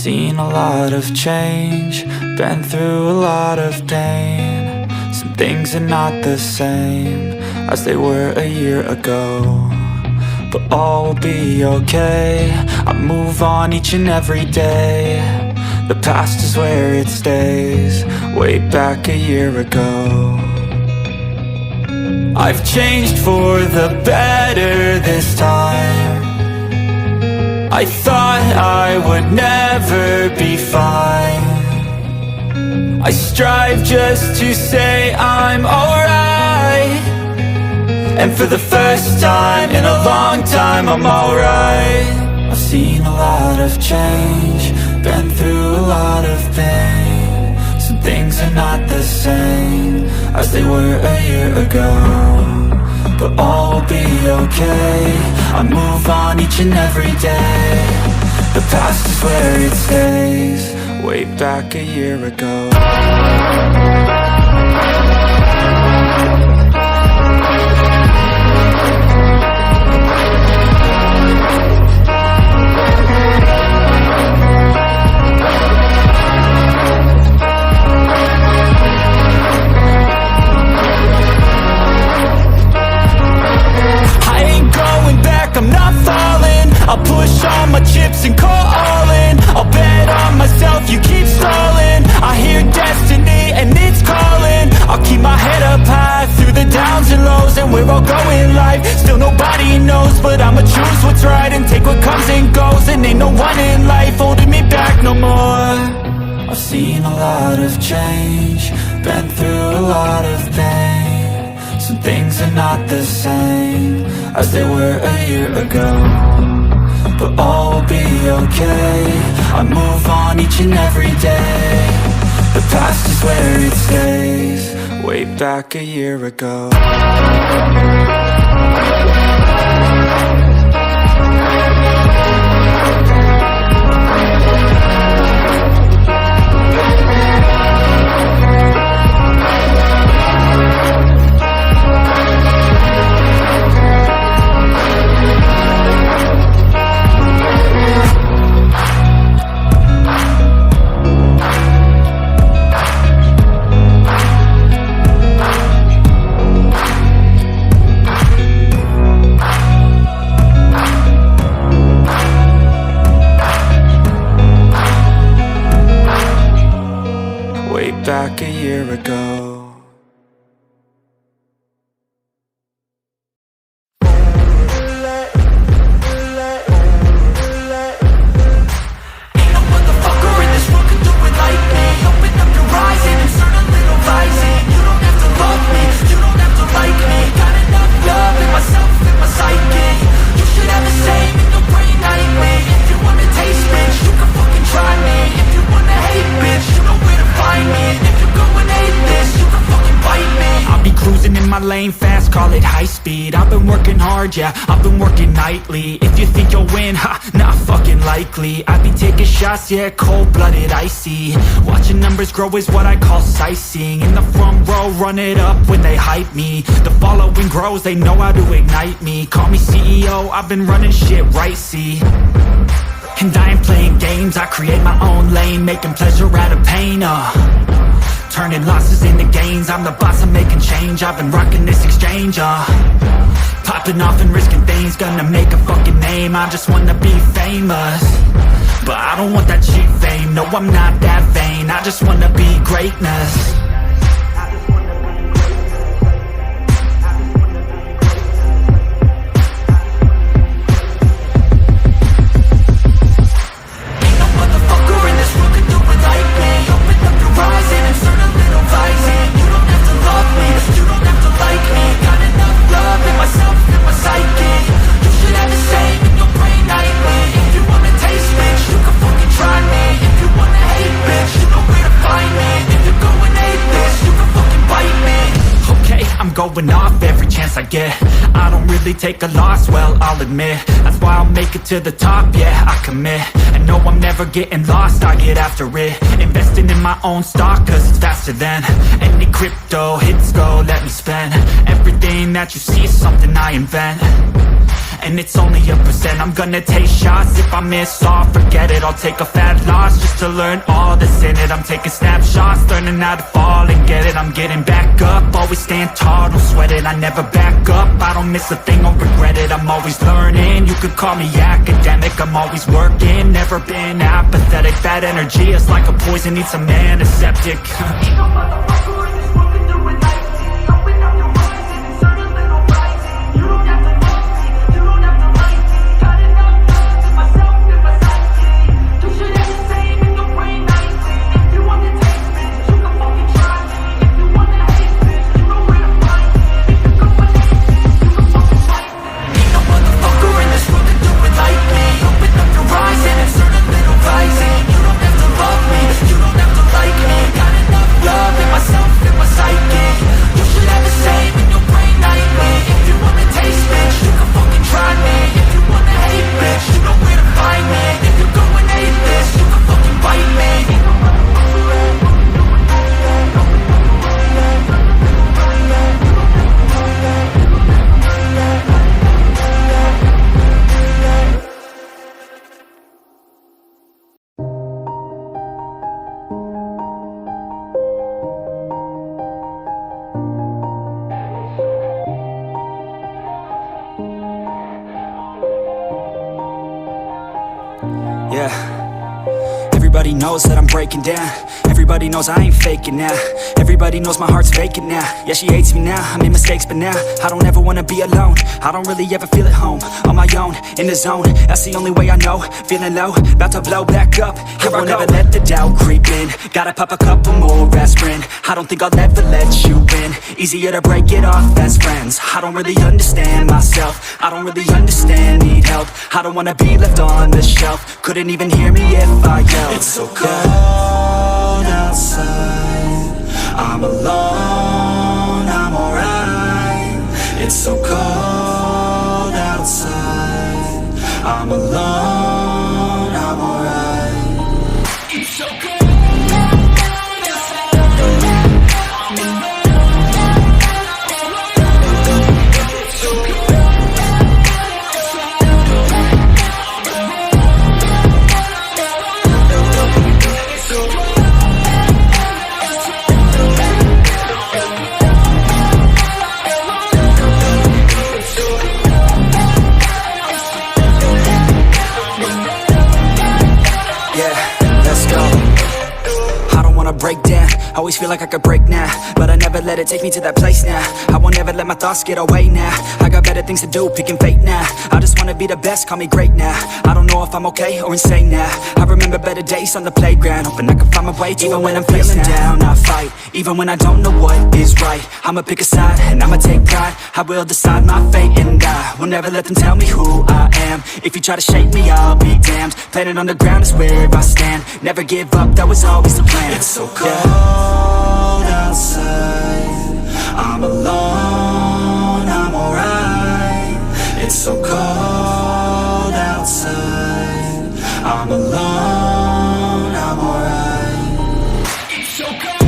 seen a lot of change, been through a lot of pain. Some things are not the same as they were a year ago, but all will be okay. I move on each and every day. The past is where it stays, way back a year ago. I've changed for the better this time. I thought I would never be fine. I strive just to say I'm alright, and for the first time in a long time I'm alright. I've seen a lot of change, been through a lot of pain. Some things are not the same as they were a year ago, but all will be okay. I move on each and every day. The past is where it stays, way back a year ago. I'm not falling, I'll push all my chips and call all in. I'll bet on myself, you keep stalling. I hear destiny and it's calling. I'll keep my head up high through the downs and lows, and we're all going life. Still nobody knows, but I'ma choose what's right and take what comes and goes. And ain't no one in life holding me back no more. I've seen a lot of change, been through a lot of pain. Some things are not the same as they were a year ago, but all will be okay. I move on each and every day. The past is where it stays, way back a year ago. Back a year ago. Lane fast, call it high speed. I've been working hard, yeah, I've been working nightly. If you think you'll win, ha, not fucking likely. I be taking shots, yeah, cold-blooded, icy. Watching numbers grow is what I call sightseeing. In the front row, run it up when they hype me. The following grows, they know how to ignite me. Call me CEO, I've been running shit right, see. And I ain't playing games, I create my own lane, making pleasure out of pain, turning losses into gains. I'm the boss, I'm making change. I've been rocking this exchange, popping off and risking things. Gonna make a fucking name, I just wanna be famous. But I don't want that cheap fame, no I'm not that vain. I just wanna be greatness. Going off every chance I get. I don't really take a loss, well, I'll admit. That's why I'll make it to the top, yeah, I commit. And no, I'm never getting lost, I get after it. Investing in my own stock, cause it's faster than any crypto hits go, let me spend. Everything that you see is something I invent. and it's only a percent. I'm gonna take shots, if I miss all, forget it. I'll take a fat loss just to learn all that's in it. I'm taking snapshots, learning how to fall and get it. I'm getting back up, always stand tall, don't sweat it. I never back up, I don't miss a thing, I'll regret it. I'm always learning, you could call me academic. I'm always working, never been apathetic. Bad energy is like a poison, needs some antiseptic. Yeah, everybody knows that I'm breaking down. Everybody knows I ain't faking now. Everybody knows my heart's vacant now. Yeah, she hates me now, I made mistakes but now I don't ever wanna be alone. I don't really ever feel at home. On my own, in the zone, that's the only way I know. Feeling low, about to blow back up. Here I won't ever let the doubt creep in. Gotta pop a couple more aspirin. I don't think I'll ever let you in. Easier to break it off as friends. I don't really understand myself. I don't really understand, need help. I don't wanna be left on the shelf. Couldn't even hear me if I yelled. It's so cold outside, I'm alone, I'm alright. It's so cold outside, I'm alone, I'm alright. It's so cold. Break down, always feel like I could break now, but I never let it take me to that place now. I won't ever let my thoughts get away now. I got better things to do, picking fate now. I just wanna be the best, call me great now. I don't know if I'm okay or insane now. I remember better days on the playground, hoping I can find my way to even when I'm feeling down. I fight, even when I don't know what is right. I'ma pick a side, and I'ma take pride. I will decide my fate, and I will never let them tell me who I am. If you try to shake me, I'll be damned. Planet on the ground is where I stand. Never give up, that was always the plan. It's so cold outside, I'm alone, I'm alright. It's so cold outside, I'm alone, I'm alright. It's so cold.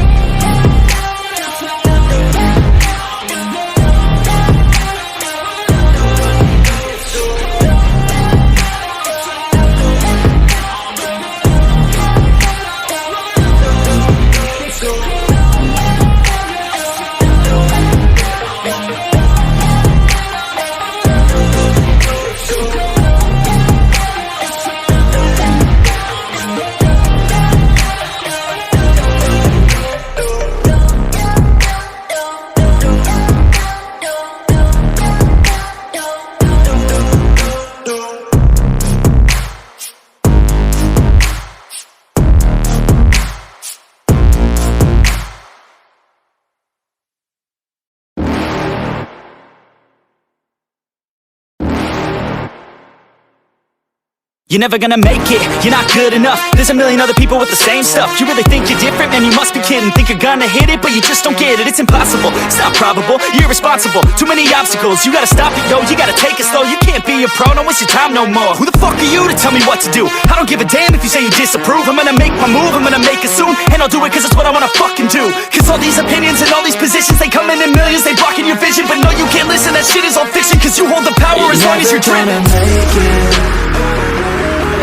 You're never gonna make it, you're not good enough. There's a million other people with the same stuff. You really think you're different? Man, you must be kidding. Think you're gonna hit it, but you just don't get it. It's impossible, it's not probable, you're irresponsible. Too many obstacles, you gotta stop it, yo. You gotta take it slow, you can't be a pro. Don't waste your time no more. Who the fuck are you to tell me what to do? I don't give a damn if you say you disapprove. I'm gonna make my move, I'm gonna make it soon. And I'll do it cause it's what I wanna fucking do. Cause all these opinions and all these positions, they come in millions, they blocking your vision. But no, you can't listen, that shit is all fiction. Cause you hold the power as long as cause you're dreaming. Make it.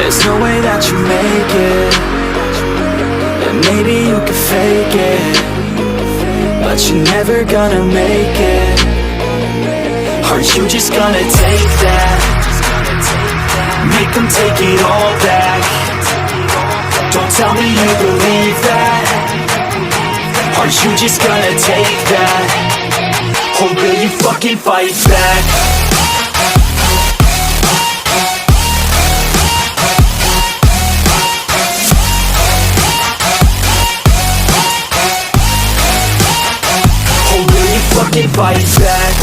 There's no way that you make it. And maybe you can fake it, but you're never gonna make it. Are you just gonna take that? Make them take it all back. Don't tell me you believe that. Are you just gonna take that? Or will you fucking fight back? Or will you fucking fight back?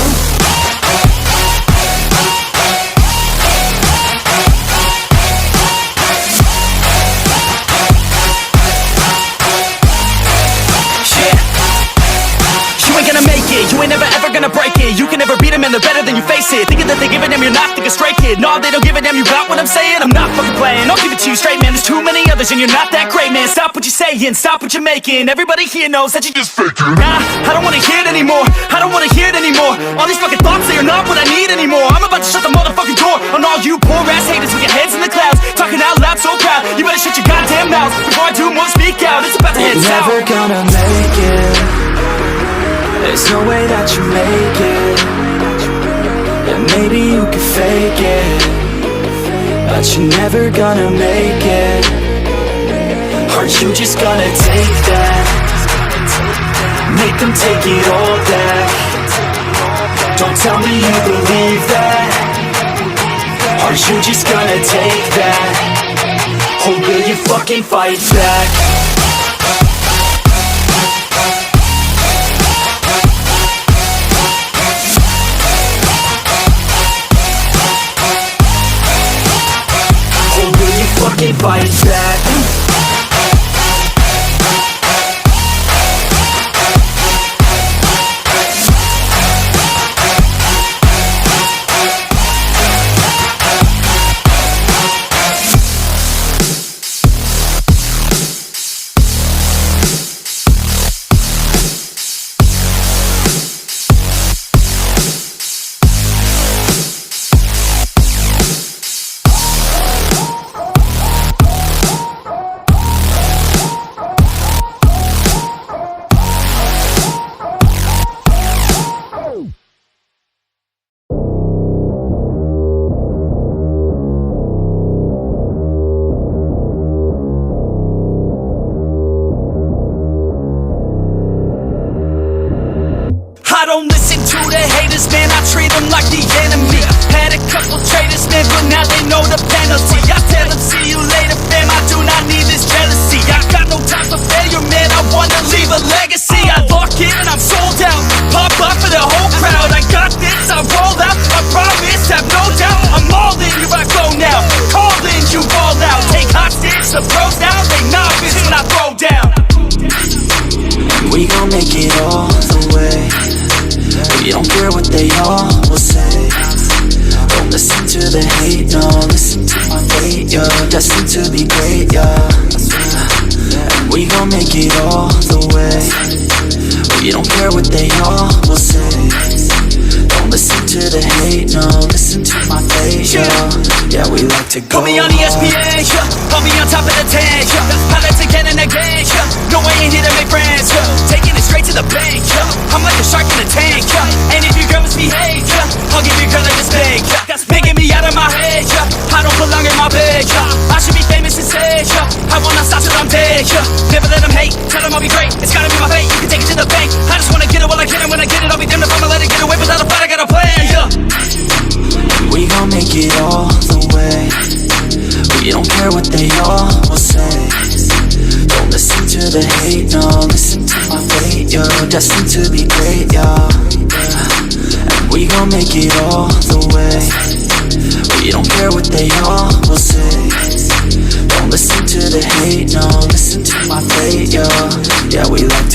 You ain't never ever gonna break it. You can never beat them and they're better than you, face it. Thinking that they give a damn, you're not, think a stray kid. No, they don't give a damn, you got what I'm saying? I'm not fucking playing, I'll give it to you straight, man. There's too many others and you're not that great, man. Stop what you're saying, stop what you're making. Everybody here knows that you just faking. Nah, I don't wanna hear it anymore, I don't wanna hear it anymore. All these fucking thoughts, they are not what I need anymore. I'm about to shut the motherfucking door on all you poor ass haters with your heads in the clouds, talking out loud so proud. You better shut your goddamn mouth before I do more, speak out. It's about to head south. Never gonna make it. There's no way that you make it. And maybe you can fake it, but you're never gonna make it. Are you just gonna take that? Make them take it all back. Don't tell me you believe that. Are you just gonna take that? Or will you fucking fight back? Fucking fight back. I don't listen to the haters, man, I treat them like the enemy. Had a couple traitors, man, but now they know the penalty. I tell them, see you later, fam, I do not need this jealousy. I got no time for failure, man, I wanna leave a legacy. I lock in and I'm sold out, pop up for the whole crowd. I got this, I roll out, I promise, have no doubt. I'm all in, here I go now, call in, you roll out. Take hostage, the pros now, they novice when I throw down. We gon' make it all the way. We don't care what they all will say. Don't listen to the hate, no, listen to my fate, yo. Destined to be great, yo. And we gon' make it all the way. We don't care what they all will say. Don't listen to the hate, no, listen to my fate, yo. Yeah, we like to go put me on ESPN, yeah. I'll be on top of the tank, yeah. Pilots again and again, yeah. No, I ain't here to make friends, yeah. Taking it straight to the bank, yeah. I'm like a shark in a tank, yeah. And if your girl misbehave, yeah, I'll give your girl like a steak, yeah. That's making me out of my head, yeah. I don't belong in my bed, yeah. I should be famous instead, yeah. I wanna stop till I'm dead, yeah. Never let them hate, tell them I'll be great. It's gotta be my fate, you can take it to the bank. I just wanna get it while I can, and when I get it, I'll be damned if I'ma let it get away. Without a fight, I got a plan, yeah. We gon' make it all the way. We don't care what they all will say. Don't listen to the hate, no, listen to my fate, yo. Destined to be great, yo. And we gon' make it all the way. We don't care what they all will say. Don't listen to the hate, no, listen to my fate, yo. Yeah, we like